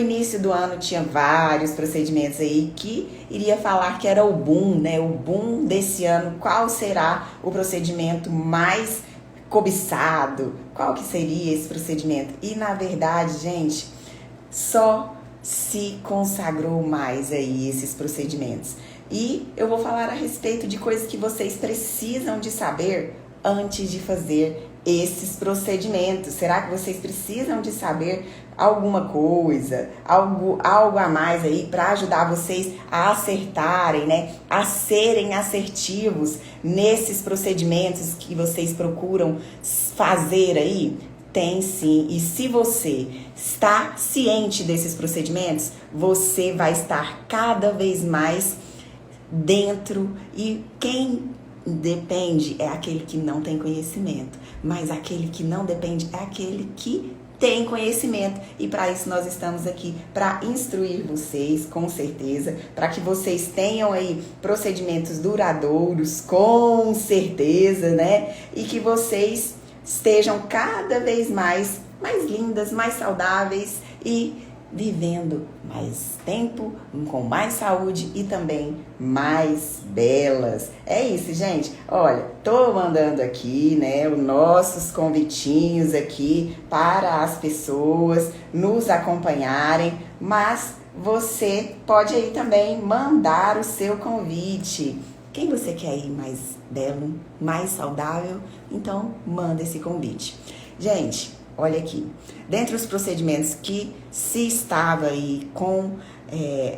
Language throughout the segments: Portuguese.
No início do ano tinha vários procedimentos aí que iria falar que era o boom, né? O boom desse ano. Qual será o procedimento mais cobiçado? Qual que seria esse procedimento? E na verdade, gente, só se consagrou mais aí esses procedimentos. E eu vou falar a respeito de coisas que vocês precisam de saber antes de fazer esses procedimentos. Será que vocês precisam de saber alguma coisa, algo a mais aí para ajudar vocês a acertarem, né? A serem assertivos nesses procedimentos que vocês procuram fazer aí? Tem sim, e se você está ciente desses procedimentos, você vai estar cada vez mais dentro. E quem depende é aquele que não tem conhecimento, mas aquele que não depende é aquele que tem conhecimento. E para isso nós estamos aqui para instruir vocês, com certeza, para que vocês tenham aí procedimentos duradouros, com certeza, né? E que vocês estejam cada vez mais lindas, mais saudáveis e vivendo mais tempo, com mais saúde e também mais belas. É isso, gente. Olha, tô mandando aqui, né, os nossos convitinhos aqui para as pessoas nos acompanharem, mas você pode aí também mandar o seu convite. Quem você quer ir mais belo, mais saudável? Então, manda esse convite. Gente, olha aqui. Dentre os procedimentos que se estava aí com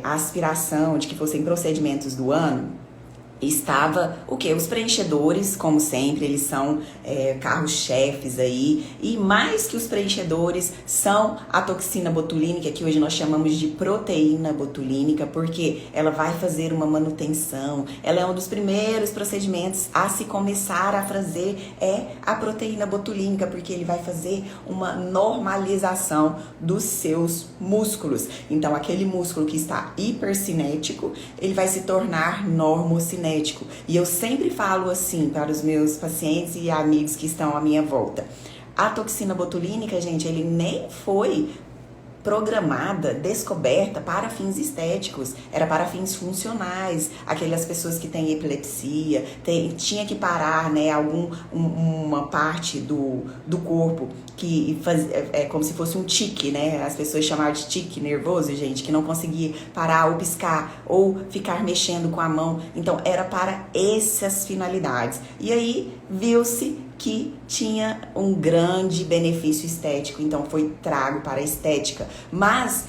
a aspiração de que fossem procedimentos do ano, estava o que? Os preenchedores, como sempre, eles são carros-chefes aí. E mais que os preenchedores, são a toxina botulínica, que hoje nós chamamos de proteína botulínica, porque ela vai fazer uma manutenção. Ela é um dos primeiros procedimentos a se começar a fazer, a proteína botulínica, porque ele vai fazer uma normalização dos seus músculos. Então, aquele músculo que está hipercinético, ele vai se tornar normocinético. E eu sempre falo assim para os meus pacientes e amigos que estão à minha volta. A toxina botulínica, gente, ele nem foi programada, descoberta para fins estéticos, era para fins funcionais. Aquelas pessoas que têm epilepsia, tinha que parar, né, uma parte do corpo que é como se fosse um tique, né? As pessoas chamavam de tique nervoso, gente, que não conseguia parar ou piscar ou ficar mexendo com a mão. Então era para essas finalidades. E aí viu-se que tinha um grande benefício estético, então foi trago para a estética. Mas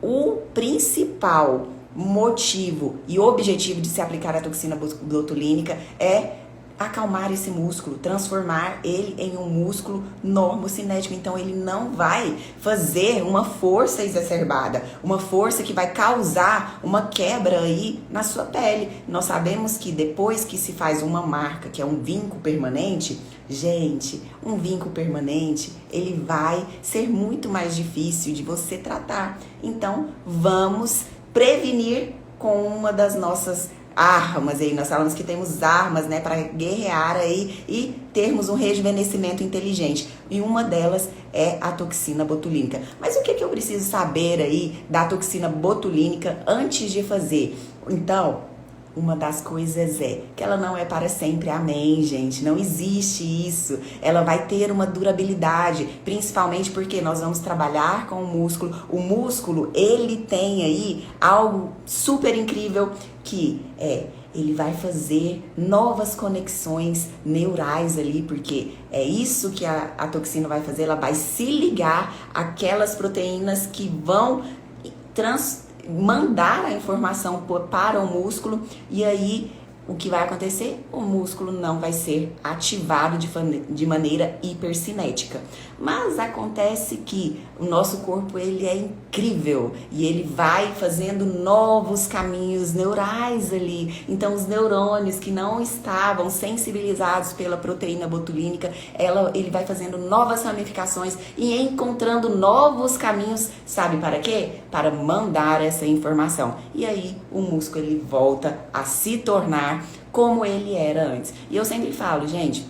o principal motivo e objetivo de se aplicar a toxina botulínica é acalmar esse músculo, transformar ele em um músculo normocinético. Então ele não vai fazer uma força exacerbada, uma força que vai causar uma quebra aí na sua pele. Nós sabemos que depois que se faz uma marca, que é um vinco permanente, gente, um vinco permanente, ele vai ser muito mais difícil de você tratar. Então vamos prevenir com uma das nossas armas aí. Nós falamos que temos armas, né, para guerrear aí e termos um rejuvenescimento inteligente. E uma delas é a toxina botulínica. Mas o que eu preciso saber aí da toxina botulínica antes de fazer? Então, uma das coisas é que ela não é para sempre, amém, gente. Não existe isso. Ela vai ter uma durabilidade, principalmente porque nós vamos trabalhar com o músculo. O músculo, ele tem aí algo super incrível que ele vai fazer novas conexões neurais ali, porque é isso que a toxina vai fazer. Ela vai se ligar àquelas proteínas que vão mandar a informação para o músculo, e aí o que vai acontecer? O músculo não vai ser ativado de maneira hipercinética. Mas acontece que o nosso corpo, ele é incrível e ele vai fazendo novos caminhos neurais ali. Então os neurônios que não estavam sensibilizados pela proteína botulínica, ele vai fazendo novas ramificações e encontrando novos caminhos, sabe para quê? Para mandar essa informação. E aí o músculo, ele volta a se tornar como ele era antes. E eu sempre falo, gente,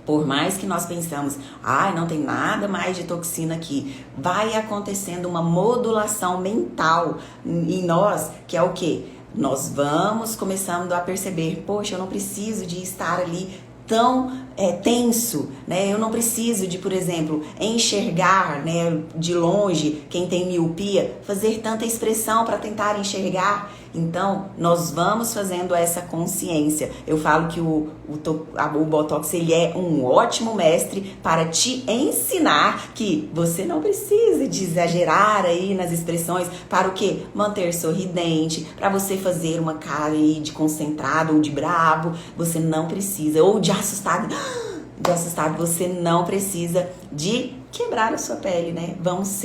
Por mais que nós pensamos, ai, não tem nada mais de toxina aqui, vai acontecendo uma modulação mental em nós, que é o quê? Nós vamos começando a perceber, poxa, eu não preciso de estar ali tão tenso, né? Eu não preciso de, por exemplo, enxergar, né, de longe, quem tem miopia, fazer tanta expressão para tentar enxergar. Então, nós vamos fazendo essa consciência. Eu falo que o Botox, ele é um ótimo mestre para te ensinar que você não precisa de exagerar aí nas expressões para o quê? Manter sorridente, para você fazer uma cara aí de concentrado ou de bravo, você não precisa, ou de assustado, você não precisa de quebrar a sua pele, né? Vamos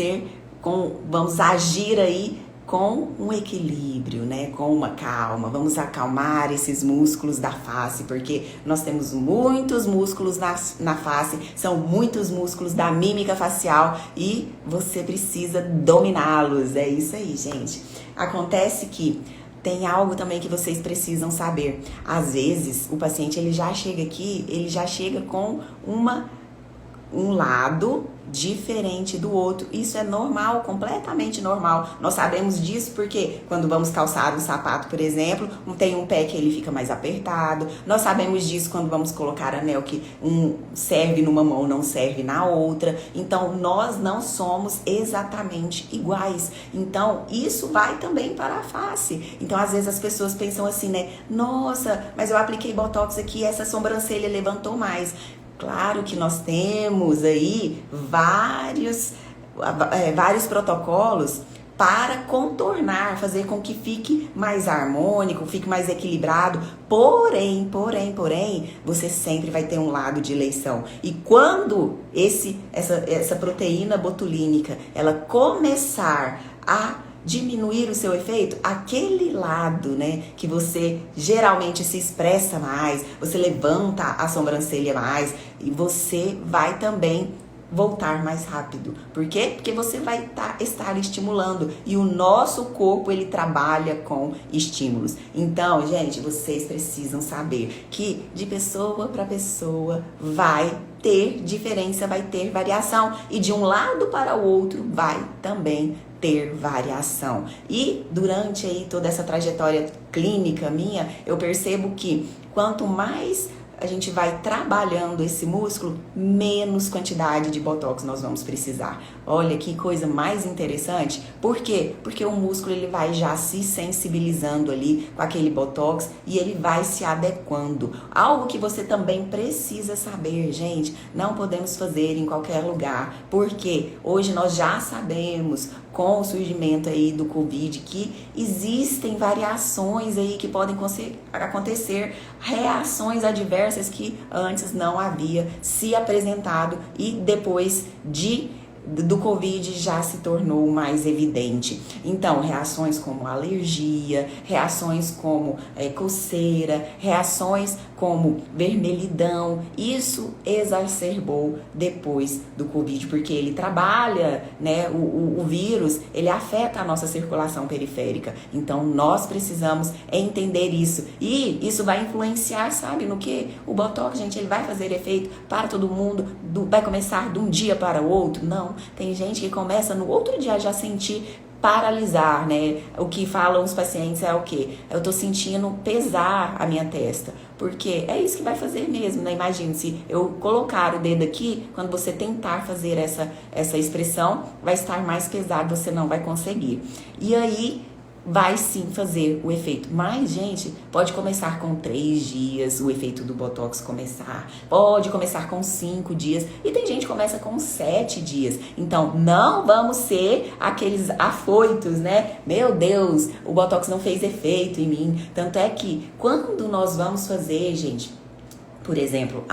agir aí com um equilíbrio, né? Com uma calma. Vamos acalmar esses músculos da face, porque nós temos muitos músculos na face, são muitos músculos da mímica facial e você precisa dominá-los. É isso aí, gente. Acontece que tem algo também que vocês precisam saber. Às vezes, o paciente ele já chega aqui, ele já chega com um lado diferente do outro. Isso é normal, completamente normal. Nós sabemos disso porque quando vamos calçar um sapato, por exemplo, tem um pé que ele fica mais apertado. Nós sabemos disso quando vamos colocar anel que um serve numa mão, não serve na outra. Então, nós não somos exatamente iguais. Então, isso vai também para a face. Então, às vezes as pessoas pensam assim, né? Nossa, mas eu apliquei Botox aqui, essa sobrancelha levantou mais. Claro que nós temos aí vários protocolos para contornar, fazer com que fique mais harmônico, fique mais equilibrado. Porém, você sempre vai ter um lado de eleição. E quando essa proteína botulínica, ela começar a diminuir o seu efeito, aquele lado, né, que você geralmente se expressa mais, você levanta a sobrancelha mais e você vai também voltar mais rápido. Por quê? Porque você vai estar estimulando e o nosso corpo, ele trabalha com estímulos. Então, gente, vocês precisam saber que de pessoa para pessoa vai ter diferença, vai ter variação e de um lado para o outro vai também ter variação. E durante aí toda essa trajetória clínica minha, eu percebo que quanto mais a gente vai trabalhando esse músculo, menos quantidade de Botox nós vamos precisar. Olha que coisa mais interessante. Por quê? Porque o músculo ele vai já se sensibilizando ali com aquele Botox e ele vai se adequando. Algo que você também precisa saber, gente, não podemos fazer em qualquer lugar. Porque hoje nós já sabemos, com o surgimento aí do Covid, que existem variações aí que podem acontecer, reações adversas que antes não havia se apresentado e depois do Covid já se tornou mais evidente. Então, reações como alergia, reações como coceira, reações como vermelhidão, isso exacerbou depois do Covid, porque ele trabalha, né, o vírus, ele afeta a nossa circulação periférica. Então, nós precisamos entender isso. E isso vai influenciar, sabe, no que? O Botox, gente, ele vai fazer efeito para todo mundo, vai começar de um dia para o outro? Não. Tem gente que começa no outro dia já sentir paralisar, né? O que falam os pacientes é o quê? Eu tô sentindo pesar a minha testa. Porque é isso que vai fazer mesmo, né? Imagina, se eu colocar o dedo aqui, quando você tentar fazer essa expressão, vai estar mais pesado, você não vai conseguir. E aí vai sim fazer o efeito. Mas, gente, pode começar com 3 dias, o efeito do Botox começar. Pode começar com 5 dias. E tem gente que começa com 7 dias. Então, não vamos ser aqueles afoitos, né? Meu Deus, o Botox não fez efeito em mim. Tanto é que, quando nós vamos fazer, gente, por exemplo,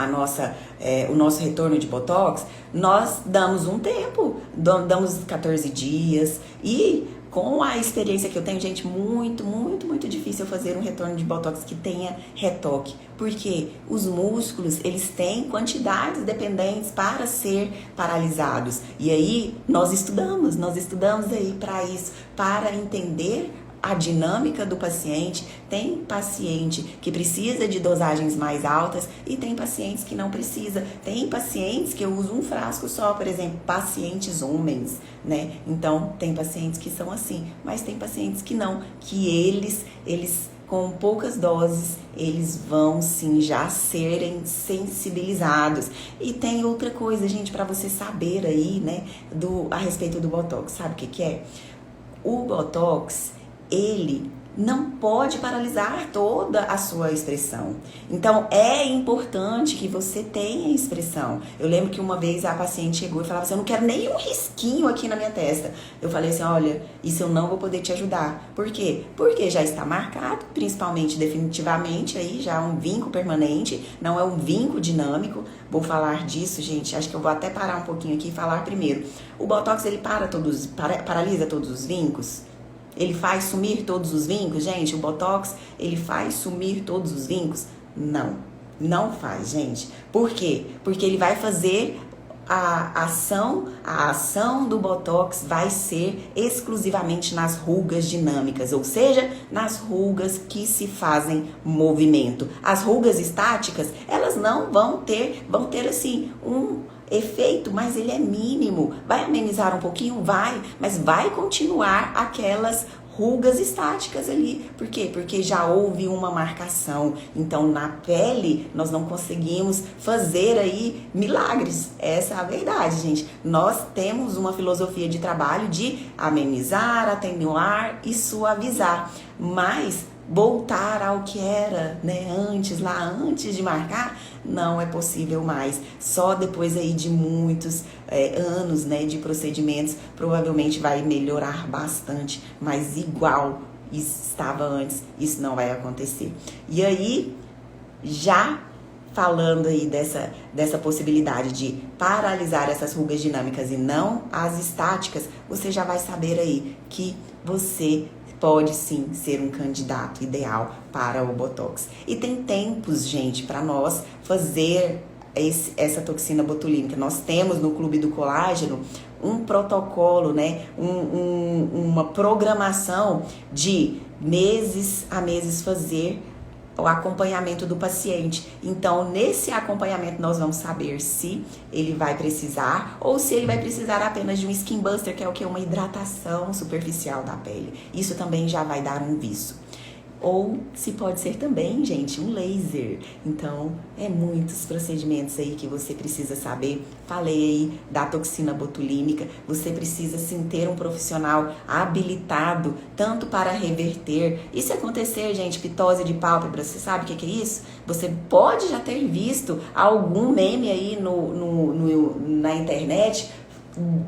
o nosso retorno de Botox, nós damos um tempo, damos 14 dias e com a experiência que eu tenho, gente, muito difícil eu fazer um retorno de Botox que tenha retoque. Porque os músculos, eles têm quantidades dependentes para ser paralisados. E aí, nós estudamos aí para isso, para entender a dinâmica do paciente. Tem paciente que precisa de dosagens mais altas e tem pacientes que não precisa. Tem pacientes que eu uso um frasco só, por exemplo, pacientes homens, né? Então, tem pacientes que são assim, mas tem pacientes que não, que eles com poucas doses, eles vão sim já serem sensibilizados. E tem outra coisa, gente, para você saber aí, né, a respeito do Botox. Sabe o que é? O Botox, ele não pode paralisar toda a sua expressão. Então, é importante que você tenha expressão. Eu lembro que uma vez a paciente chegou e falava assim, eu não quero nem um risquinho aqui na minha testa. Eu falei assim, olha, isso eu não vou poder te ajudar. Por quê? Porque já está marcado, principalmente definitivamente, aí já um vinco permanente, não é um vinco dinâmico. Vou falar disso, gente, acho que eu vou até parar um pouquinho aqui e falar primeiro. O Botox, ele paralisa todos os vincos? Ele faz sumir todos os vincos? Gente, o Botox, ele faz sumir todos os vincos? Não, não faz, gente. Por quê? Porque ele vai fazer a ação do Botox vai ser exclusivamente nas rugas dinâmicas, ou seja, nas rugas que se fazem movimento. As rugas estáticas, elas não vão ter assim um efeito, mas ele é mínimo. Vai amenizar um pouquinho? Vai, mas vai continuar aquelas rugas estáticas ali. Por quê? Porque já houve uma marcação. Então, na pele, nós não conseguimos fazer aí milagres. Essa é a verdade, gente. Nós temos uma filosofia de trabalho de amenizar, atenuar e suavizar. Mas voltar ao que era, né, antes de marcar, não é possível mais. Só depois aí de muitos anos, né, de procedimentos, provavelmente vai melhorar bastante, mas igual estava antes, isso não vai acontecer. E aí, já falando aí dessa possibilidade de paralisar essas rugas dinâmicas e não as estáticas, você já vai saber aí que você pode sim ser um candidato ideal para o Botox. E tem tempos, gente, para nós fazer essa toxina botulínica. Nós temos no Clube do Colágeno um protocolo, né? Uma programação de meses a meses fazer o acompanhamento do paciente. Então, nesse acompanhamento, nós vamos saber se ele vai precisar ou se ele vai precisar apenas de um skin buster, que é o que? Uma hidratação superficial da pele. Isso também já vai dar um viso. Ou se pode ser também, gente, um laser. Então, é muitos procedimentos aí que você precisa saber. Falei aí da toxina botulínica. Você precisa sim ter um profissional habilitado, tanto para reverter. E se acontecer, gente, pitose de pálpebra, você sabe o que é isso? Você pode já ter visto algum meme aí na internet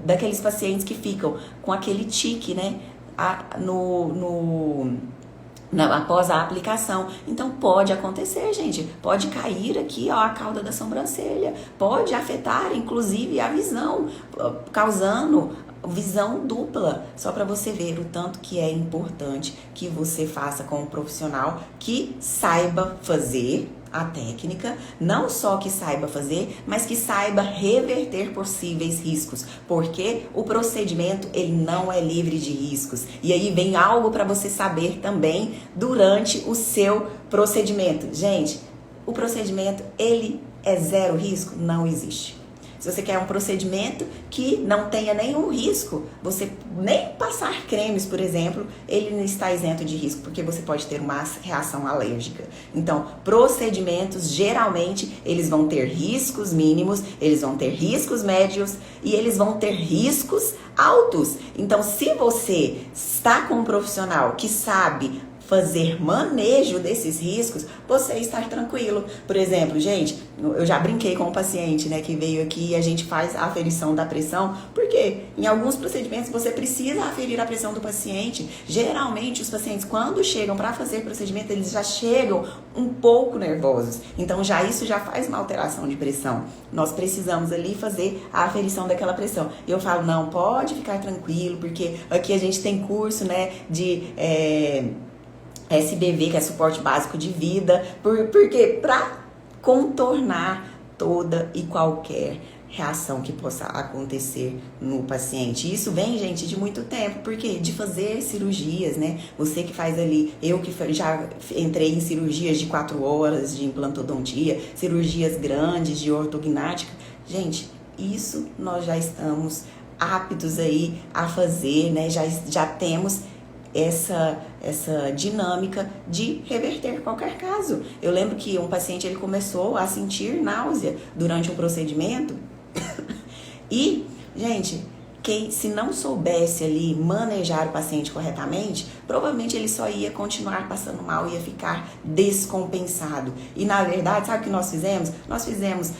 daqueles pacientes que ficam com aquele tique, né? Após a aplicação. Então pode acontecer, gente, pode cair aqui, ó, a cauda da sobrancelha, pode afetar inclusive a visão, causando visão dupla, só para você ver o tanto que é importante que você faça com um profissional que saiba fazer a técnica, não só que saiba fazer, mas que saiba reverter possíveis riscos, porque o procedimento ele não é livre de riscos. E aí vem algo para você saber também durante o seu procedimento. Gente, o procedimento ele é zero risco? Não existe. Se você quer um procedimento que não tenha nenhum risco, você nem passar cremes, por exemplo, ele não está isento de risco, porque você pode ter uma reação alérgica. Então, procedimentos, geralmente, eles vão ter riscos mínimos, eles vão ter riscos médios e eles vão ter riscos altos. Então, se você está com um profissional que sabe fazer manejo desses riscos, você estar tranquilo. Por exemplo, gente, eu já brinquei com um paciente, né, que veio aqui e a gente faz a aferição da pressão, porque em alguns procedimentos você precisa aferir a pressão do paciente. Geralmente, os pacientes, quando chegam para fazer procedimento, eles já chegam um pouco nervosos. Então, isso já faz uma alteração de pressão. Nós precisamos ali fazer a aferição daquela pressão. E eu falo, não, pode ficar tranquilo, porque aqui a gente tem curso, né, de SBV, que é suporte básico de vida, porque para contornar toda e qualquer reação que possa acontecer no paciente. Isso vem, gente, de muito tempo, porque de fazer cirurgias, né? Você que faz ali, eu que já entrei em cirurgias de 4 horas de implantodontia, cirurgias grandes de ortognática. Gente, isso nós já estamos aptos aí a fazer, né? Já temos essa dinâmica de reverter qualquer caso. Eu lembro que um paciente ele começou a sentir náusea durante um procedimento e, gente, se não soubesse ali manejar o paciente corretamente, provavelmente ele só ia continuar passando mal, ia ficar descompensado. E na verdade, sabe o que nós fizemos? Nós fizemos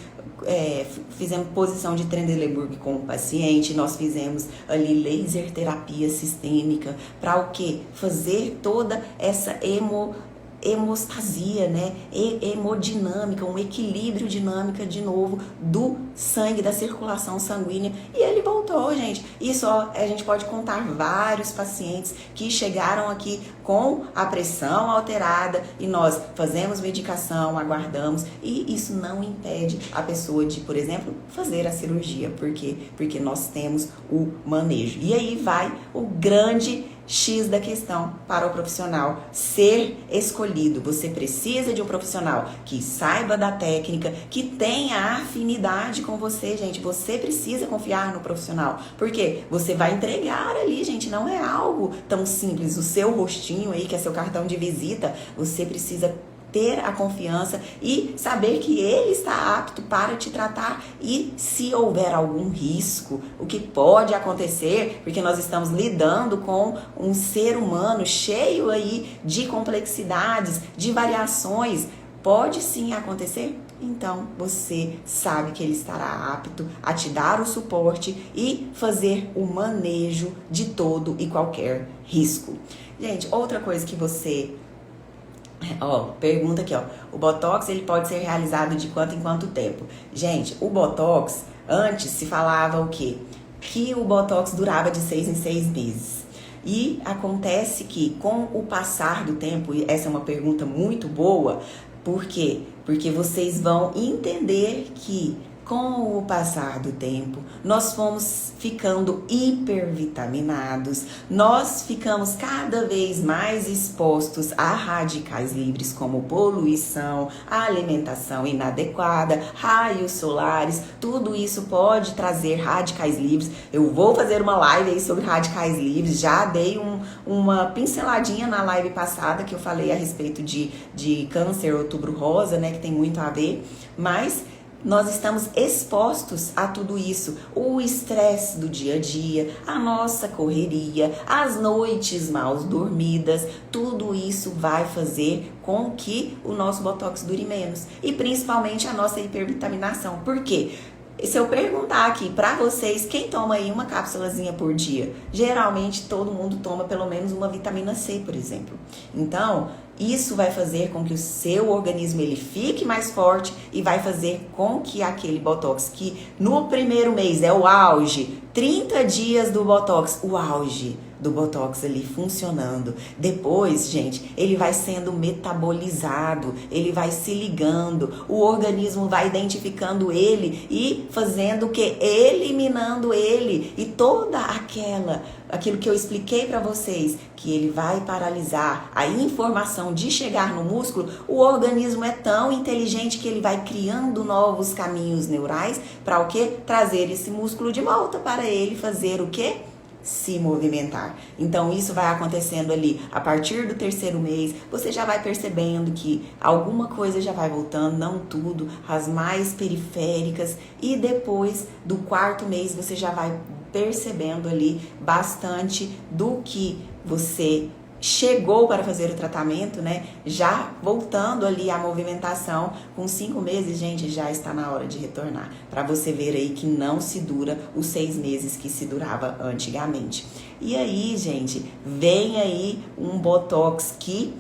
posição de Trendelenburg com o paciente, nós fizemos ali laser terapia sistêmica para o quê? Fazer toda essa hemostasia, né? Hemodinâmica, um equilíbrio dinâmico de novo do sangue, da circulação sanguínea, e ele voltou, gente. Isso, ó, a gente pode contar vários pacientes que chegaram aqui com a pressão alterada e nós fazemos medicação, aguardamos, e isso não impede a pessoa de, por exemplo, fazer a cirurgia, porque nós temos o manejo. E aí vai o grande X da questão para o profissional ser escolhido. Você precisa de um profissional que saiba da técnica, que tenha afinidade com você, gente. Você precisa confiar no profissional, porque você vai entregar ali, gente, não é algo tão simples. O seu rostinho aí, que é seu cartão de visita, você precisa ter a confiança e saber que ele está apto para te tratar, e se houver algum risco, o que pode acontecer, porque nós estamos lidando com um ser humano cheio aí de complexidades, de variações, pode sim acontecer. Então você sabe que ele estará apto a te dar o suporte e fazer o manejo de todo e qualquer risco. Gente, outra coisa que você... pergunta aqui, o Botox ele pode ser realizado de quanto em quanto tempo? Gente, o Botox, antes se falava o quê? Que o Botox durava de 6 em 6 meses. E acontece que com o passar do tempo, e essa é uma pergunta muito boa, por quê? Porque vocês vão entender que com o passar do tempo, nós fomos ficando hipervitaminados, nós ficamos cada vez mais expostos a radicais livres como poluição, alimentação inadequada, raios solares, tudo isso pode trazer radicais livres. Eu vou fazer uma live aí sobre radicais livres, já dei uma pinceladinha na live passada que eu falei a respeito de câncer outubro rosa, né, que tem muito a ver, mas nós estamos expostos a tudo isso, o estresse do dia a dia, a nossa correria, as noites mal dormidas, tudo isso vai fazer com que o nosso Botox dure menos, e principalmente a nossa hipervitaminação. Por quê? Se eu perguntar aqui pra vocês, quem toma aí uma cápsulazinha por dia? Geralmente todo mundo toma pelo menos uma vitamina C, por exemplo. Então, isso vai fazer com que o seu organismo ele fique mais forte e vai fazer com que aquele Botox, que no primeiro mês é o auge, 30 dias do Botox, o auge do Botox ali funcionando. Depois, gente, ele vai sendo metabolizado, ele vai se ligando, o organismo vai identificando ele e fazendo o que? Eliminando ele. E toda aquilo que eu expliquei para vocês, que ele vai paralisar a informação de chegar no músculo, o organismo é tão inteligente que ele vai criando novos caminhos neurais para o quê? Trazer esse músculo de volta para ele fazer o quê? Se movimentar. Então isso vai acontecendo ali a partir do 3º mês, você já vai percebendo que alguma coisa já vai voltando, não tudo, as mais periféricas, e depois do 4º mês você já vai percebendo ali bastante do que você chegou para fazer o tratamento, né? Já voltando ali a movimentação, com 5 meses, gente, já está na hora de retornar. Para você ver aí que não se dura os 6 meses que se durava antigamente. E aí, gente, vem aí um Botox que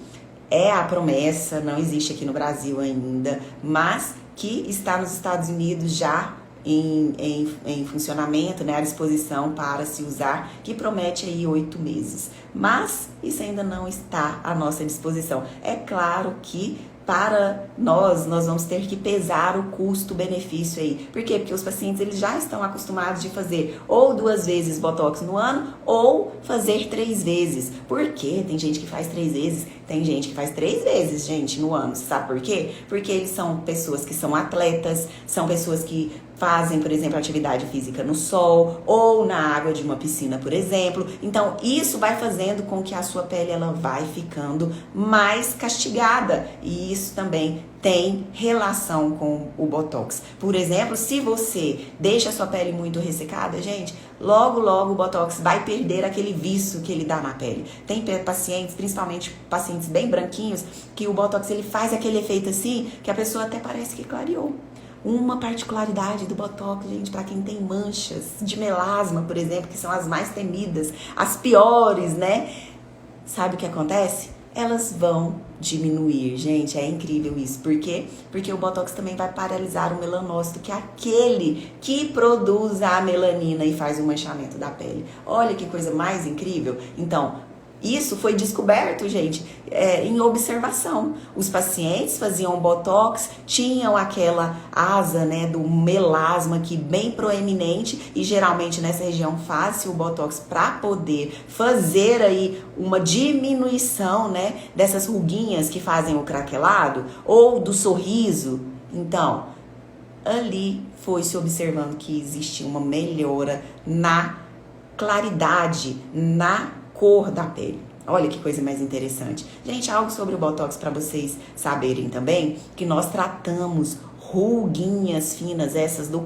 é a promessa, não existe aqui no Brasil ainda, mas que está nos Estados Unidos já em funcionamento, né, à disposição para se usar, que promete aí 8 meses. Mas isso ainda não está à nossa disposição. É claro que para nós vamos ter que pesar o custo-benefício aí. Por quê? Porque os pacientes eles já estão acostumados de fazer ou 2 vezes Botox no ano ou fazer 3 vezes. Por quê? Tem gente que faz 3 vezes, tem gente que faz 3 vezes, gente, no ano. Sabe por quê? Porque eles são pessoas que são atletas, são pessoas que fazem, por exemplo, atividade física no sol ou na água de uma piscina, por exemplo. Então, isso vai fazendo com que a sua pele ela vai ficando mais castigada. E isso também tem relação com o Botox. Por exemplo, se você deixa a sua pele muito ressecada, gente, logo o Botox vai perder aquele viço que ele dá na pele. Tem pacientes, principalmente pacientes bem branquinhos, que o Botox ele faz aquele efeito assim, que a pessoa até parece que clareou. Uma particularidade do Botox, gente, para quem tem manchas de melasma, por exemplo, que são as mais temidas, as piores, né? Sabe o que acontece? Elas vão diminuir, gente, é incrível isso. Por quê? Porque o Botox também vai paralisar o melanócito, que é aquele que produz a melanina e faz o manchamento da pele. Olha que coisa mais incrível. Então, isso foi descoberto, gente, em observação. Os pacientes faziam Botox, tinham aquela asa, né, do melasma aqui bem proeminente e geralmente nessa região faz-se o Botox para poder fazer aí uma diminuição, né, dessas ruguinhas que fazem o craquelado ou do sorriso. Então, ali foi se observando que existe uma melhora na claridade, na cor da pele. Olha que coisa mais interessante. Gente, algo sobre o Botox para vocês saberem também, que nós tratamos ruguinhas finas, essas do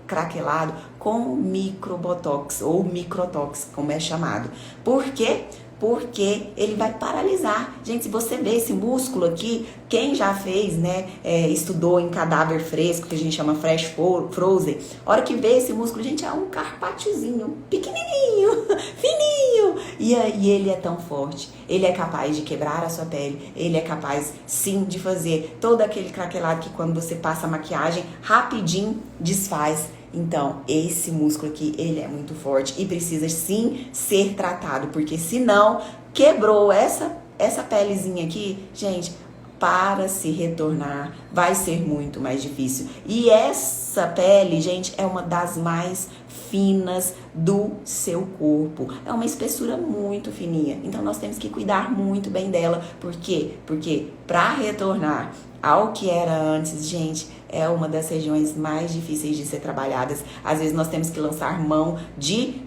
craquelado, com microbotox ou microtox, como é chamado. Por quê? Porque ele vai paralisar. Gente, se você vê esse músculo aqui, quem já fez, né, estudou em cadáver fresco, que a gente chama fresh frozen, a hora que vê esse músculo, gente, é um carpacciozinho, pequenininho, fininho, e ele é tão forte, ele é capaz de quebrar a sua pele, ele é capaz, sim, de fazer todo aquele craquelado que quando você passa a maquiagem, rapidinho desfaz. Então, esse músculo aqui, ele é muito forte e precisa sim ser tratado, porque senão quebrou essa pelezinha aqui, gente, para se retornar vai ser muito mais difícil. E essa pele, gente, é uma das mais finas do seu corpo. É uma espessura muito fininha. Então, nós temos que cuidar muito bem dela. Por quê? Porque para retornar ao que era antes, gente, é uma das regiões mais difíceis de ser trabalhadas. Às vezes nós temos que lançar mão de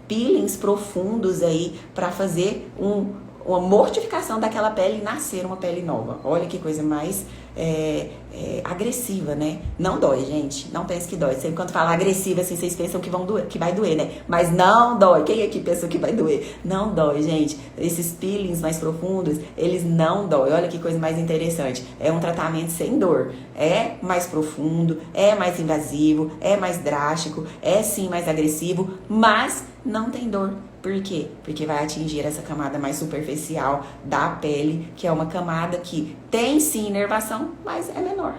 peelings profundos aí para fazer uma mortificação daquela pele e nascer uma pele nova. Olha que coisa mais agressiva, né? Não dói, gente. Não pense que dói. Sempre quando fala agressiva, assim, vocês pensam que vai doer, né? Mas não dói. Quem aqui pensou que vai doer? Não dói, gente. Esses peelings mais profundos, eles não dói. Olha que coisa mais interessante. É um tratamento sem dor. É mais profundo, é mais invasivo, é mais drástico, é sim mais agressivo, mas não tem dor. Por quê? Porque vai atingir essa camada mais superficial da pele, que é uma camada que tem sim inervação, mas é menor.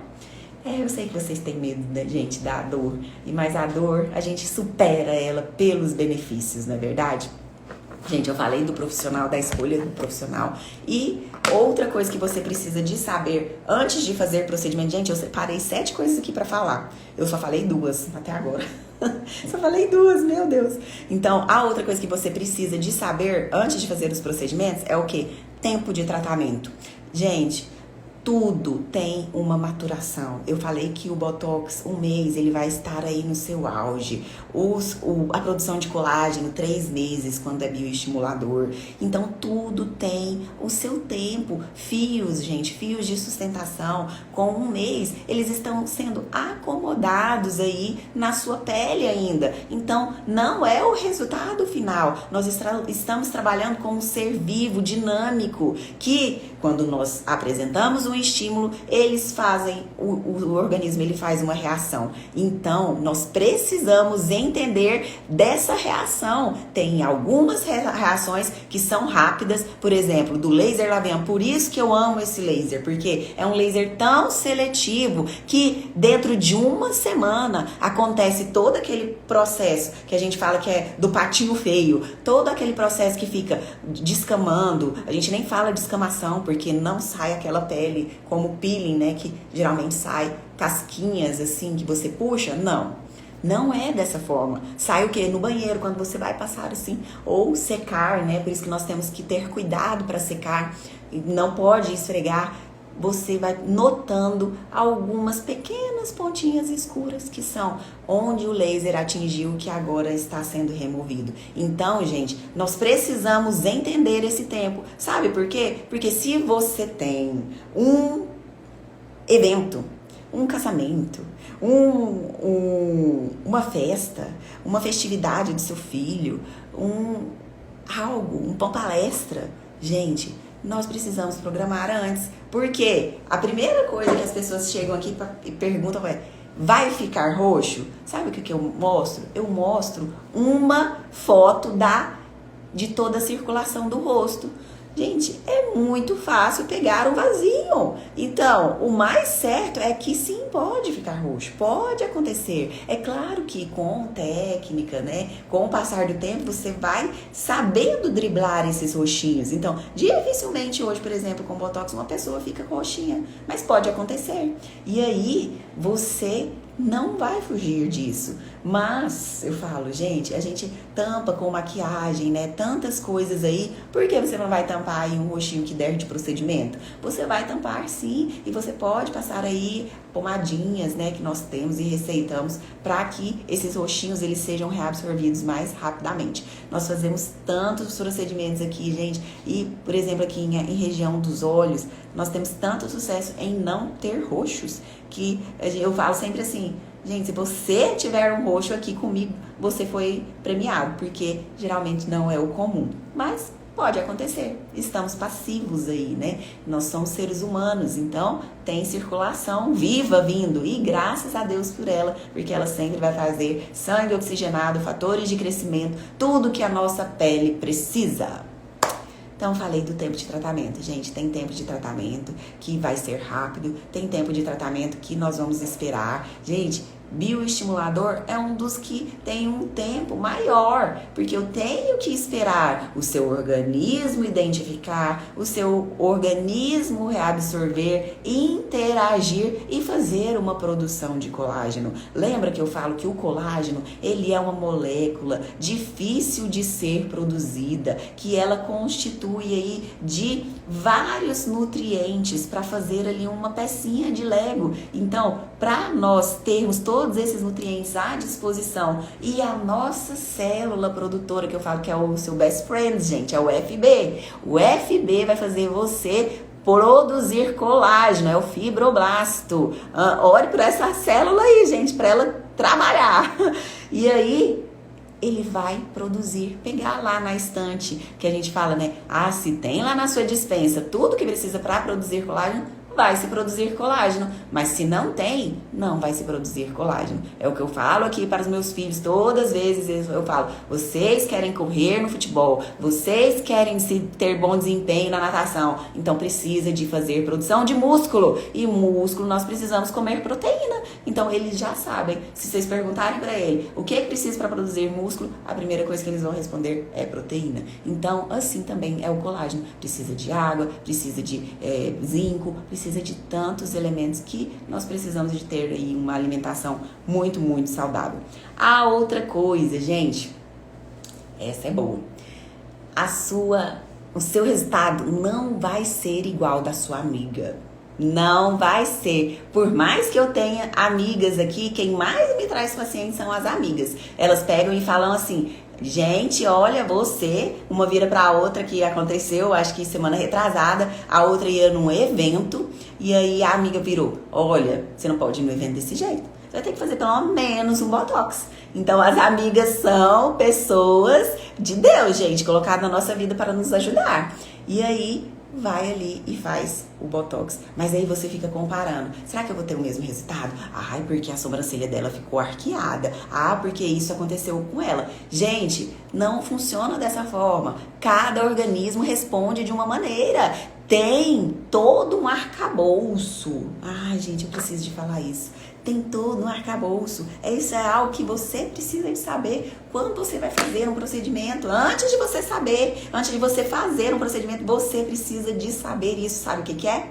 Eu sei que vocês têm medo, né, gente, da dor, mas a dor, a gente supera ela pelos benefícios, não é verdade? Gente, eu falei do profissional, da escolha do profissional. E outra coisa que você precisa de saber antes de fazer procedimento. Gente, eu separei 7 coisas aqui pra falar. Eu só falei 2 até agora. Só falei 2, meu Deus. Então, a outra coisa que você precisa de saber antes de fazer os procedimentos é o quê? Tempo de tratamento. Gente, tudo tem uma maturação. Eu falei que o Botox, 1 mês, ele vai estar aí no seu auge. A produção de colágeno, 3 meses, quando é bioestimulador. Então, tudo tem o seu tempo. Fios, gente, fios de sustentação, com 1 mês, eles estão sendo acomodados aí na sua pele ainda. Então, não é o resultado final. Nós estamos trabalhando com um ser vivo, dinâmico, que, quando nós apresentamos um estímulo, eles fazem, o organismo ele faz uma reação. Então, nós precisamos entender dessa reação. Tem algumas reações que são rápidas, por exemplo, do laser labial. Por isso que eu amo esse laser, porque é um laser tão seletivo que dentro de 1 semana acontece todo aquele processo que a gente fala que é do patinho feio, todo aquele processo que fica descamando. A gente nem fala de escamação, porque não sai aquela pele aquele como peeling, né? Que geralmente sai casquinhas assim que você puxa. Não é dessa forma. Sai o quê? No banheiro, quando você vai passar assim, ou secar, né? Por isso que nós temos que ter cuidado para secar. Não pode esfregar. Você vai notando algumas pequenas pontinhas escuras que são onde o laser atingiu, que agora está sendo removido. Então, gente, nós precisamos entender esse tempo. Sabe por quê? Porque se você tem um evento, um casamento, uma festa, uma festividade do seu filho, uma palestra, gente, nós precisamos programar antes. Porque a primeira coisa que as pessoas chegam aqui e perguntam é: vai ficar roxo? Sabe o que eu mostro? Eu mostro uma foto de toda a circulação do rosto. Gente, é muito fácil pegar um vazio. Então, o mais certo é que sim, pode ficar roxo. Pode acontecer. É claro que com técnica, né? Com o passar do tempo, você vai sabendo driblar esses roxinhos. Então, dificilmente hoje, por exemplo, com Botox, uma pessoa fica roxinha. Mas pode acontecer. E aí, você não vai fugir disso. Mas eu falo, gente, a gente tampa com maquiagem, né? Tantas coisas aí. Por que você não vai tampar aí um roxinho que der de procedimento? Você vai tampar sim. E você pode passar aí pomadinhas, né? Que nós temos e receitamos para que esses roxinhos eles sejam reabsorvidos mais rapidamente. Nós fazemos tantos procedimentos aqui, gente. E, por exemplo, aqui em região dos olhos, nós temos tanto sucesso em não ter roxos. Que eu falo sempre assim: gente, se você tiver um roxo aqui comigo, você foi premiado, porque geralmente não é o comum. Mas pode acontecer. Estamos passivos aí, né? Nós somos seres humanos, então tem circulação viva vindo. E graças a Deus por ela, porque ela sempre vai fazer sangue oxigenado, fatores de crescimento, tudo que a nossa pele precisa. Então, falei do tempo de tratamento, gente. Tem tempo de tratamento que vai ser rápido, tem tempo de tratamento que nós vamos esperar. Gente, bioestimulador é um dos que tem um tempo maior, porque eu tenho que esperar o seu organismo identificar, o seu organismo reabsorver, interagir e fazer uma produção de colágeno. Lembra que eu falo que o colágeno, ele é uma molécula difícil de ser produzida, que ela constitui aí de vários nutrientes para fazer ali uma pecinha de Lego. Então, para nós termos todos esses nutrientes à disposição e a nossa célula produtora, que eu falo que é o seu best friend, gente, é o FB. O FB vai fazer você produzir colágeno, é o fibroblasto. Olhe para essa célula aí, gente, para ela trabalhar. E aí ele vai produzir, pegar lá na estante, que a gente fala, né? Se tem lá na sua despensa tudo que precisa para produzir colágeno, vai se produzir colágeno. Mas se não tem, não vai se produzir colágeno. É o que eu falo aqui para os meus filhos todas as vezes. Eu falo: vocês querem correr no futebol, vocês querem ter bom desempenho na natação, então precisa de fazer produção de músculo. E músculo nós precisamos comer proteína. Então eles já sabem. Se vocês perguntarem para ele o que é que precisa para produzir músculo, a primeira coisa que eles vão responder é proteína. Então assim também é o colágeno. Precisa de água, precisa de zinco, precisa de tantos elementos que nós precisamos de ter aí uma alimentação muito, muito saudável. A outra coisa, gente, essa é boa. O seu resultado não vai ser igual da sua amiga. Não vai ser. Por mais que eu tenha amigas aqui, quem mais me traz pacientes são as amigas. Elas pegam e falam assim: gente, olha, você, uma vira pra outra, que aconteceu, acho que semana retrasada, a outra ia num evento, e aí a amiga virou: olha, você não pode ir no evento desse jeito, você vai ter que fazer pelo menos um Botox. Então as amigas são pessoas de Deus, gente, colocadas na nossa vida para nos ajudar. E aí vai ali e faz o Botox. Mas aí você fica comparando. Será que eu vou ter o mesmo resultado? Porque a sobrancelha dela ficou arqueada. Porque isso aconteceu com ela. Gente, não funciona dessa forma. Cada organismo responde de uma maneira. Tem todo um arcabouço. Gente, eu preciso de falar isso. Tem todo um arcabouço. Isso é algo que você precisa de saber quando você vai fazer um procedimento. Antes de você saber, antes de você fazer um procedimento, você precisa de saber isso. Sabe o que é?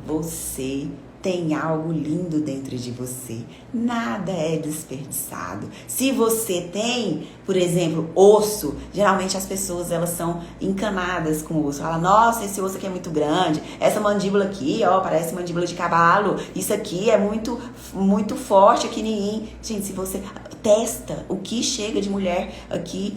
você tem algo lindo dentro de você. Nada é desperdiçado. Se você tem, por exemplo, osso, geralmente as pessoas elas são encanadas com o osso. Fala, nossa, esse osso aqui é muito grande. Essa mandíbula aqui, ó, parece mandíbula de cavalo. Isso aqui é muito, muito forte aqui em mim. Gente, se você testa o que chega de mulher aqui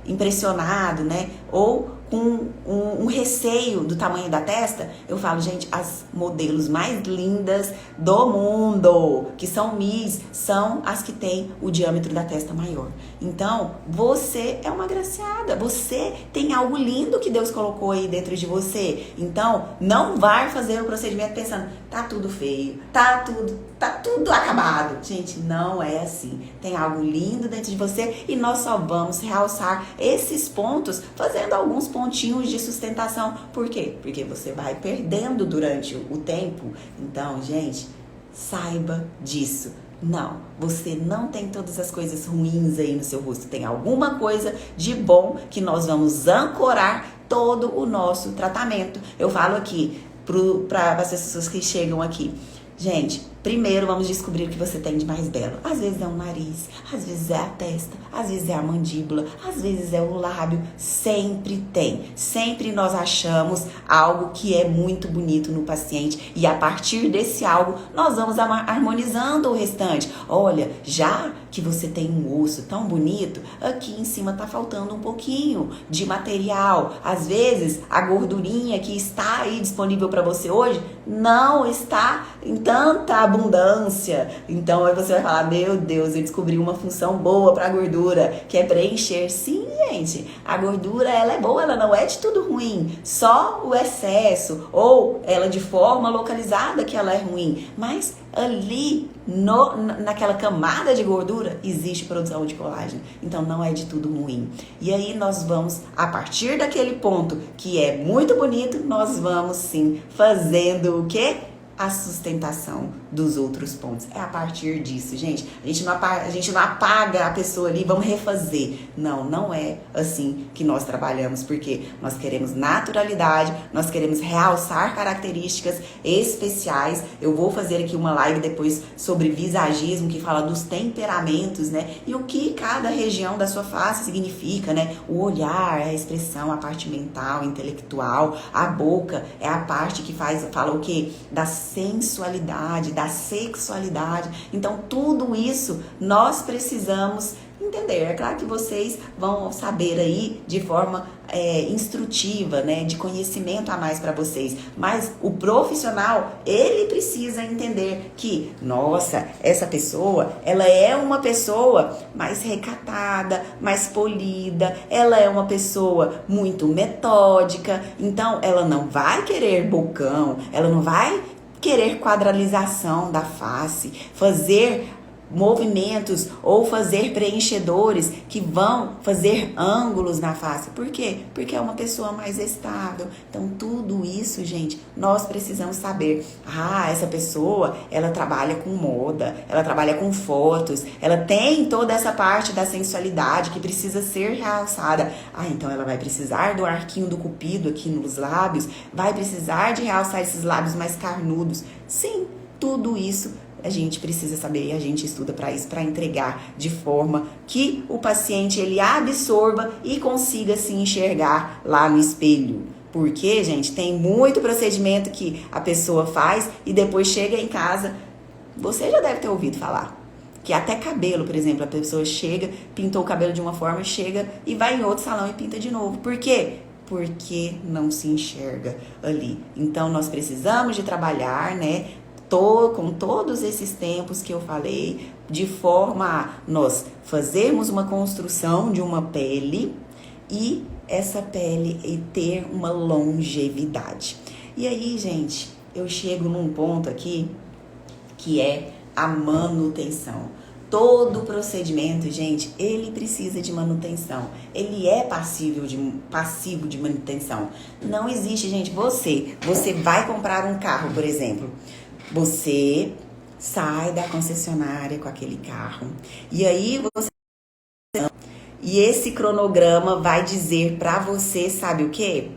impressionado, né? Ou com um receio do tamanho da testa, eu falo, gente, as modelos mais lindas do mundo, que são Miss, são as que têm o diâmetro da testa maior. Então, você é uma agraciada, você tem algo lindo que Deus colocou aí dentro de você. Então, não vai fazer o procedimento pensando, tá tudo feio, tá tudo acabado. Gente, não é assim. Tem algo lindo dentro de você e nós só vamos realçar esses pontos fazendo alguns pontinhos de sustentação. Por quê? Porque você vai perdendo durante o tempo. Então, gente, saiba disso. Não, você não tem todas as coisas ruins aí no seu rosto. Tem alguma coisa de bom que nós vamos ancorar todo o nosso tratamento. Eu falo aqui para as pessoas que chegam aqui. Gente, primeiro vamos descobrir o que você tem de mais belo. Às vezes é o nariz, às vezes é a testa, às vezes é a mandíbula, às vezes é o lábio. Sempre tem. Sempre nós achamos algo que é muito bonito no paciente e a partir desse algo nós vamos harmonizando o restante. Olha, já que você tem um osso tão bonito, aqui em cima tá faltando um pouquinho de material. Às vezes a gordurinha que está aí disponível para você hoje não está em tanta abundância. Então aí você vai falar, meu Deus, eu descobri uma função boa para a gordura, que é preencher. Sim, gente, a gordura ela é boa, ela não é de tudo ruim. Só o excesso ou ela de forma localizada que ela é ruim. Mas ali naquela camada de gordura existe produção de colágeno. Então não é de tudo ruim. E aí nós vamos, a partir daquele ponto que é muito bonito, nós vamos sim fazendo o quê? A sustentação dos outros pontos. É a partir disso, gente. A gente não apaga a pessoa ali, vamos refazer. Não, não é assim que nós trabalhamos, porque nós queremos naturalidade, nós queremos realçar características especiais. Eu vou fazer aqui uma live depois sobre visagismo, que fala dos temperamentos, né? E o que cada região da sua face significa, né? O olhar é a expressão, a parte mental, intelectual. A boca é a parte que fala o quê? Da sensualidade, da sexualidade. Então, tudo isso nós precisamos entender. É claro que vocês vão saber aí de forma instrutiva, né, de conhecimento a mais para vocês. Mas o profissional, ele precisa entender que, nossa, essa pessoa, ela é uma pessoa mais recatada, mais polida, ela é uma pessoa muito metódica, então ela não vai querer bocão, ela não vai querer quadralização da face, fazer movimentos ou fazer preenchedores que vão fazer ângulos na face. Por quê? Porque é uma pessoa mais estável. Então, tudo isso, gente, nós precisamos saber. Ah, essa pessoa, ela trabalha com moda, ela trabalha com fotos, ela tem toda essa parte da sensualidade que precisa ser realçada. Ah, então ela vai precisar do arquinho do cupido aqui nos lábios, vai precisar de realçar esses lábios mais carnudos. Sim, tudo isso a gente precisa saber e a gente estuda para isso, para entregar de forma que o paciente ele absorva e consiga se enxergar lá no espelho. Porque, gente, tem muito procedimento que a pessoa faz e depois chega em casa, você já deve ter ouvido falar. Que até cabelo, por exemplo, a pessoa chega, pintou o cabelo de uma forma, chega e vai em outro salão e pinta de novo. Por quê? Porque não se enxerga ali. Então, nós precisamos de trabalhar, né? Com todos esses tempos que eu falei, de forma a nós fazermos uma construção de uma pele e essa pele ter uma longevidade. E aí, gente, eu chego num ponto aqui que é a manutenção. Todo procedimento, gente, ele precisa de manutenção. Ele é passivo de manutenção. Não existe, gente, você vai comprar um carro, por exemplo. Você sai da concessionária com aquele carro e aí e esse cronograma vai dizer para você, sabe o quê?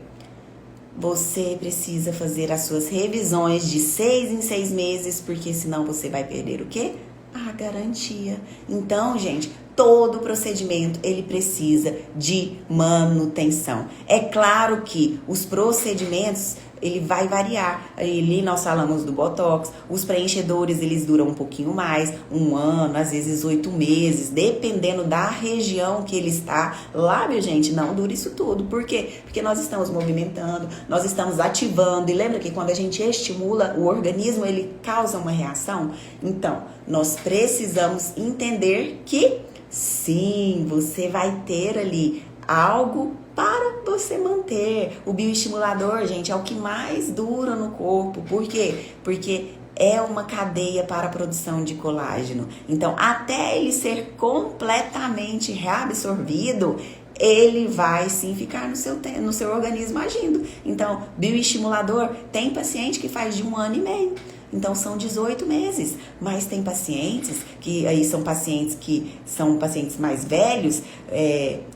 você precisa fazer as suas revisões de 6 em 6 meses, porque senão você vai perder o quê? A garantia. Então, gente, todo procedimento ele precisa de manutenção. É claro que os procedimentos ele vai variar. Ali nós falamos do Botox, os preenchedores eles duram um pouquinho mais, 1 ano, às vezes 8 meses, dependendo da região que ele está. Lábio, gente, não dura isso tudo. Por quê? Porque nós estamos movimentando, nós estamos ativando. E lembra que quando a gente estimula o organismo, ele causa uma reação? Então, nós precisamos entender que sim, você vai ter ali algo para você manter. O bioestimulador, gente, é o que mais dura no corpo. Por quê? Porque é uma cadeia para a produção de colágeno. Então, até ele ser completamente reabsorvido, ele vai sim ficar no seu organismo agindo. Então, bioestimulador, tem paciente que faz de 1 ano e meio. Então, são 18 meses. Mas tem pacientes que aí são pacientes que são pacientes mais velhos.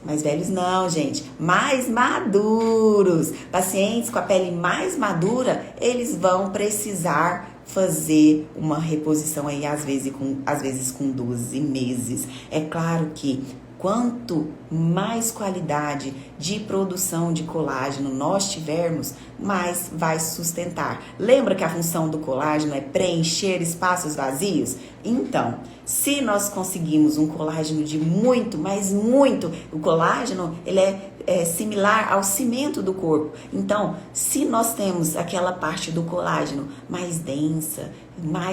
Mais velhos não, gente. Mais maduros. Pacientes com a pele mais madura, eles vão precisar fazer uma reposição aí, às vezes com 12 meses. É claro que quanto mais qualidade de produção de colágeno nós tivermos, mais vai sustentar. Lembra que a função do colágeno é preencher espaços vazios? Então, se nós conseguimos um colágeno de muito, mas muito, o colágeno ele é similar ao cimento do corpo. Então, se nós temos aquela parte do colágeno mais densa,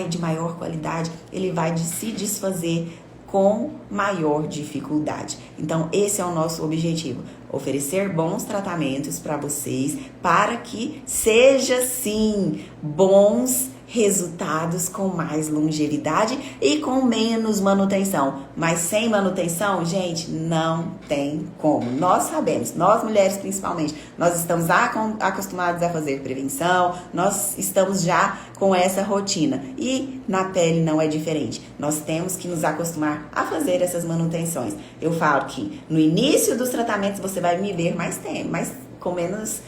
de maior qualidade, ele vai se desfazer com maior dificuldade. Então, esse é o nosso objetivo, oferecer bons tratamentos para vocês, para que seja sim bons resultados com mais longevidade e com menos manutenção. Mas sem manutenção, gente, não tem como. Nós sabemos, nós mulheres principalmente, nós estamos acostumadas a fazer prevenção, nós estamos já com essa rotina. E na pele não é diferente. Nós temos que nos acostumar a fazer essas manutenções. Eu falo que no início dos tratamentos você vai me ver mais tempo, com menos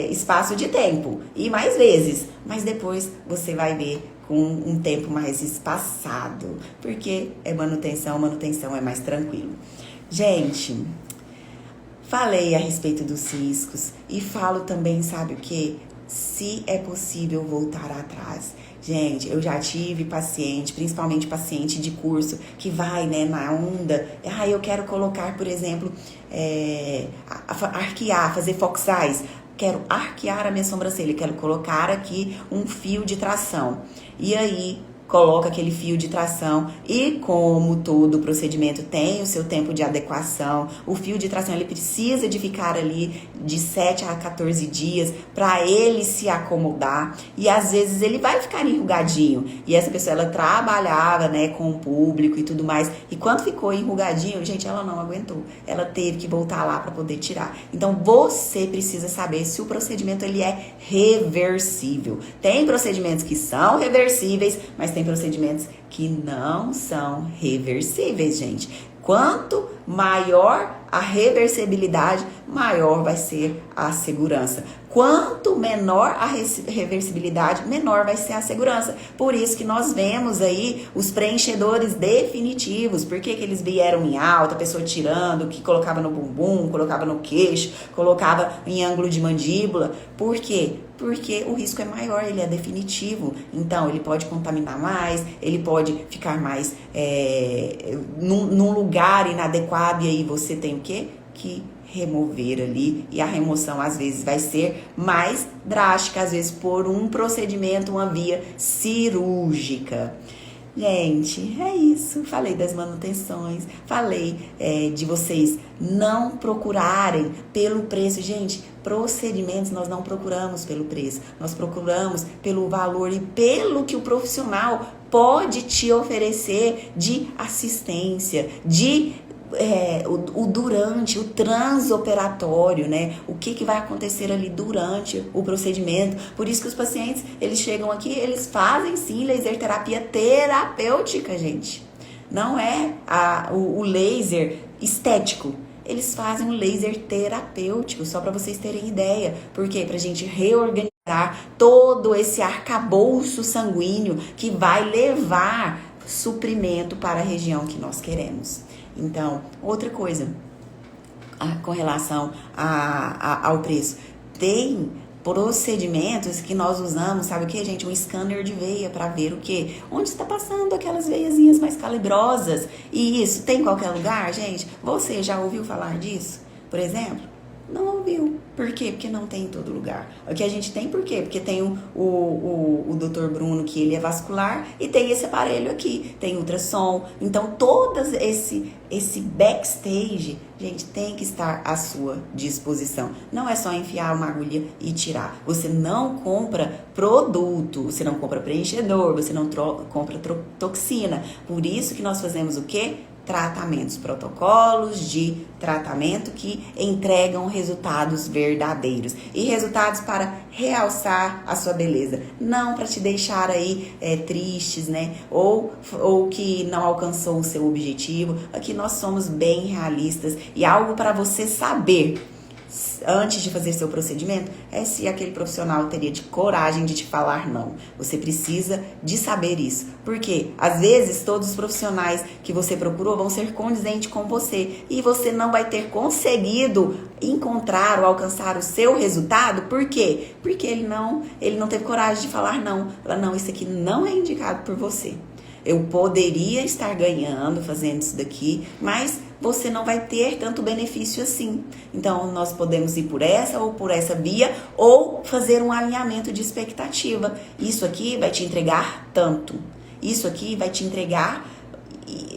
espaço de tempo e mais vezes, mas depois você vai ver com um tempo mais espaçado, porque manutenção é mais tranquilo. Gente, falei a respeito dos ciscos e falo também, sabe o que? Se é possível voltar atrás. Gente, eu já tive paciente, principalmente paciente de curso, que vai, né, na onda. Eu quero colocar, por exemplo, arquear, fazer fox eyes. Quero arquear a minha sobrancelha, quero colocar aqui um fio de tração. E aí, coloca aquele fio de tração e como todo procedimento tem o seu tempo de adequação, o fio de tração ele precisa de ficar ali de 7 a 14 dias para ele se acomodar e às vezes ele vai ficar enrugadinho. E essa pessoa, ela trabalhava, né, com o público e tudo mais, e quando ficou enrugadinho, gente, ela não aguentou. Ela teve que voltar lá para poder tirar. Então, você precisa saber se o procedimento ele é reversível. Tem procedimentos que são reversíveis, mas tem procedimentos que não são reversíveis, gente. Quanto maior a reversibilidade, maior vai ser a segurança. Quanto menor a reversibilidade, menor vai ser a segurança. Por isso que nós vemos aí os preenchedores definitivos. Por que eles vieram em alta, a pessoa tirando, que colocava no bumbum, colocava no queixo, colocava em ângulo de mandíbula. Por quê? Porque o risco é maior, ele é definitivo. Então, ele pode contaminar mais, ele pode ficar mais num lugar inadequado. E aí você tem o quê? Que remover ali. E a remoção, às vezes, vai ser mais drástica, às vezes, por um procedimento, uma via cirúrgica. Gente, é isso. Falei das manutenções, falei de vocês não procurarem pelo preço. Gente, procedimentos nós não procuramos pelo preço, nós procuramos pelo valor e pelo que o profissional pode te oferecer de assistência, de o transoperatório, né? O que vai acontecer ali durante o procedimento. Por isso que os pacientes, eles chegam aqui, eles fazem sim laser terapia terapêutica, gente. Não é o laser estético. eles fazem um laser terapêutico, só para vocês terem ideia. Por quê? Pra gente reorganizar todo esse arcabouço sanguíneo que vai levar suprimento para a região que nós queremos. Então, outra coisa, com relação ao preço, tem procedimentos que nós usamos, sabe o que, gente? Um scanner de veia para ver o que? Onde está passando aquelas veiazinhas mais calibrosas. E isso tem em qualquer lugar, gente? Você já ouviu falar disso, por exemplo? Não ouviu. Por quê? Porque não tem em todo lugar. O que a gente tem, por quê? Porque tem o Dr. Bruno, que ele é vascular, e tem esse aparelho aqui, tem ultrassom. Então, todo esse backstage, gente, tem que estar à sua disposição. Não é só enfiar uma agulha e tirar. Você não compra produto, você não compra preenchedor, você não compra toxina. Por isso que nós fazemos o quê? Tratamentos, protocolos de tratamento que entregam resultados verdadeiros e resultados para realçar a sua beleza, não para te deixar aí tristes, né? Ou que não alcançou o seu objetivo. Aqui nós somos bem realistas e algo para você saber antes de fazer seu procedimento é se aquele profissional teria de coragem de te falar não. Você precisa de saber isso. Porque, às vezes, todos os profissionais que você procurou vão ser condizentes com você e você não vai ter conseguido encontrar ou alcançar o seu resultado. Por quê? Porque ele não teve coragem de falar não. Falar, não, isso aqui não é indicado por você. Eu poderia estar ganhando fazendo isso daqui, mas você não vai ter tanto benefício assim. Então, nós podemos ir por essa ou por essa via, ou fazer um alinhamento de expectativa. Isso aqui vai te entregar tanto. Isso aqui vai te entregar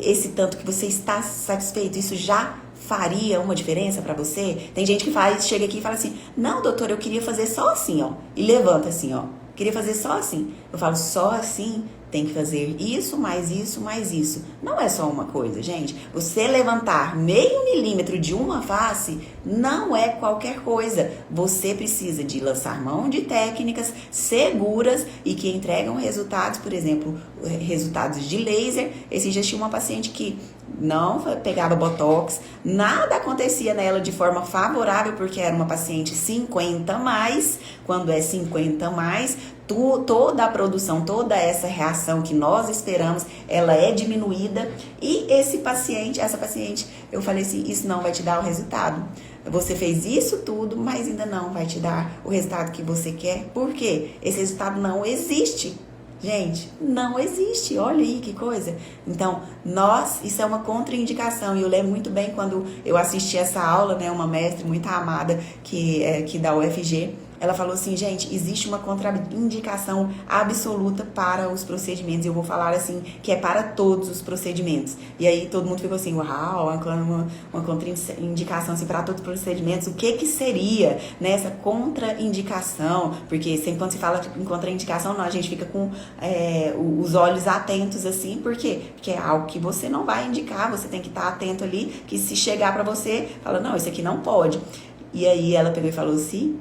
esse tanto que você está satisfeito. Isso já faria uma diferença para você? Tem gente que chega aqui e fala assim, não, doutor, eu queria fazer só assim, ó. E levanta assim, ó. Queria fazer só assim. Eu falo, só assim? Tem que fazer isso, mais isso, mais isso. Não é só uma coisa, gente. Você levantar meio milímetro de uma face não é qualquer coisa. Você precisa de lançar mão de técnicas seguras e que entregam resultados, por exemplo, resultados de laser. Esse dia tinha uma paciente que não pegava botox, nada acontecia nela de forma favorável, porque era uma paciente 50+, quando é 50+, toda a produção, toda essa reação que nós esperamos, ela é diminuída. E essa paciente, eu falei assim, isso não vai te dar o resultado. Você fez isso tudo, mas ainda não vai te dar o resultado que você quer. Por quê? Esse resultado não existe. Gente, não existe, olha aí que coisa. Então, isso é uma contraindicação. E eu lembro muito bem quando eu assisti essa aula, né, uma mestre muito amada que da UFG, ela falou assim, gente, existe uma contraindicação absoluta para os procedimentos. E eu vou falar assim, que é para todos os procedimentos. E aí todo mundo ficou assim, uau, uma contraindicação assim, para todos os procedimentos. O que seria nessa contraindicação? Porque sempre quando se fala em contraindicação, a gente fica com os olhos atentos assim. Por quê? Porque é algo que você não vai indicar, você tem que estar atento ali, que se chegar para você, fala, não, isso aqui não pode. E aí ela pegou e falou assim,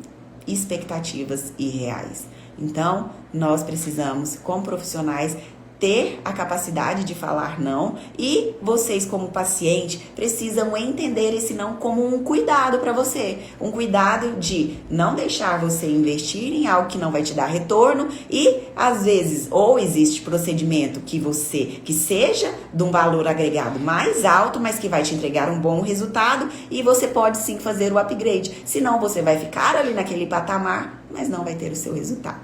expectativas irreais. Então, nós precisamos, como profissionais, ter a capacidade de falar não, e vocês como paciente precisam entender esse não como um cuidado para você, um cuidado de não deixar você investir em algo que não vai te dar retorno. E às vezes ou existe procedimento que seja de um valor agregado mais alto, mas que vai te entregar um bom resultado, e você pode sim fazer o upgrade, senão você vai ficar ali naquele patamar, mas não vai ter o seu resultado.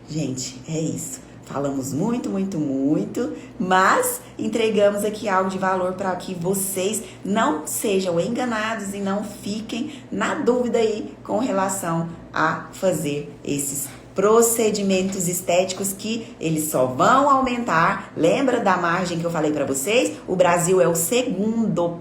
Gente, é isso. Falamos muito, muito, muito, mas entregamos aqui algo de valor para que vocês não sejam enganados e não fiquem na dúvida aí com relação a fazer esses procedimentos estéticos, que eles só vão aumentar. Lembra da margem que eu falei para vocês? O Brasil é o segundo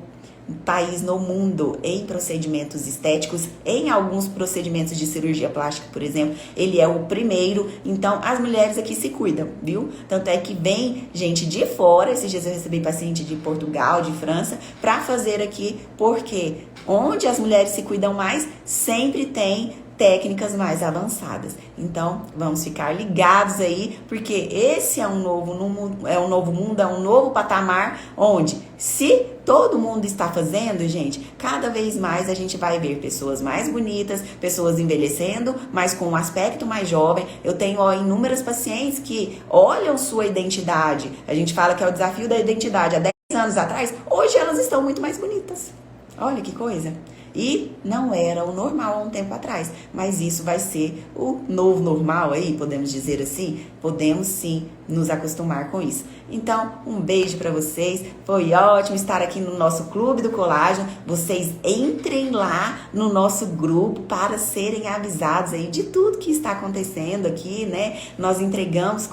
país no mundo em procedimentos estéticos. Em alguns procedimentos de cirurgia plástica, por exemplo, ele é o primeiro. Então, as mulheres aqui se cuidam, viu? Tanto é que vem gente de fora. Esses dias eu recebi paciente de Portugal, de França, para fazer aqui, porque onde as mulheres se cuidam mais, sempre tem técnicas mais avançadas. Então, vamos ficar ligados aí, porque esse é um novo mundo, é um novo patamar, onde, se todo mundo está fazendo, gente, cada vez mais a gente vai ver pessoas mais bonitas, pessoas envelhecendo, mas com um aspecto mais jovem. Eu tenho inúmeras pacientes que olham sua identidade. A gente fala que é o desafio da identidade. Há 10 anos atrás, hoje elas estão muito mais bonitas. Olha que coisa. E não era o normal há um tempo atrás, mas isso vai ser o novo normal aí, podemos dizer assim? Podemos sim nos acostumar com isso. Então, um beijo para vocês, foi ótimo estar aqui no nosso Clube do Colágeno. Vocês entrem lá no nosso grupo para serem avisados aí de tudo que está acontecendo aqui, né? Nós entregamos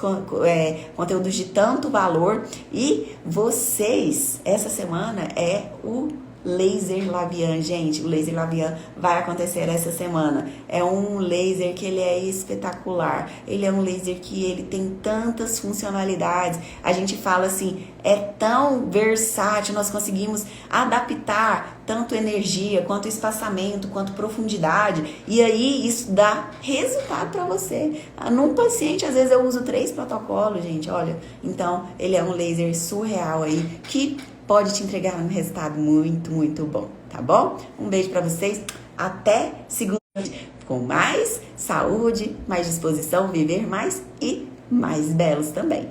conteúdos de tanto valor e vocês, essa semana é o Laser Labian, gente, o Laser Labian vai acontecer essa semana. É um laser que ele é espetacular. Ele é um laser que ele tem tantas funcionalidades. A gente fala assim, é tão versátil, nós conseguimos adaptar tanto energia, quanto espaçamento, quanto profundidade. E aí isso dá resultado para você. Num paciente, às vezes eu uso 3 protocolos, gente, olha. Então, ele é um laser surreal aí, que pode te entregar um resultado muito, muito bom, tá bom? Um beijo para vocês, até segunda, com mais saúde, mais disposição, viver mais e mais belos também.